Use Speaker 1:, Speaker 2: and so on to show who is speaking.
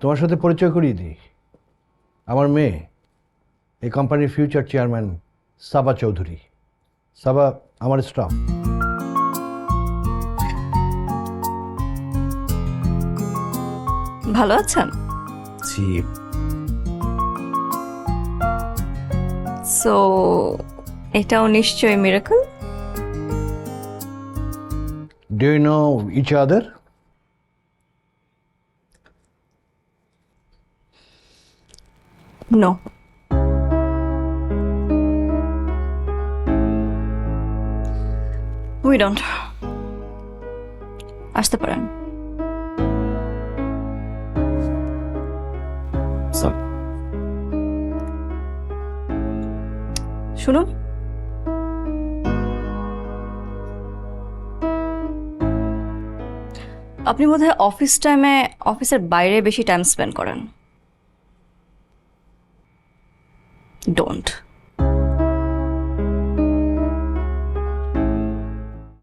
Speaker 1: তোমার সাথে পরিচয় করিয়ে দিই, আমার মেয়ে এই কোম্পানির ফিউচার চেয়ারম্যান সাবা চৌধুরী। সাবা আমার স্টাফ।
Speaker 2: ভালো আছেন?
Speaker 1: জি।
Speaker 2: সো এটাও নিশ্চয়ই miracle.
Speaker 1: Do you know each other?
Speaker 2: No. We don't. আসতে পারেন। শুনুন, আপনি বোধহয় অফিস টাইমে অফিসের বাইরে বেশি টাইম স্পেন্ড করেন। ডোন্ট।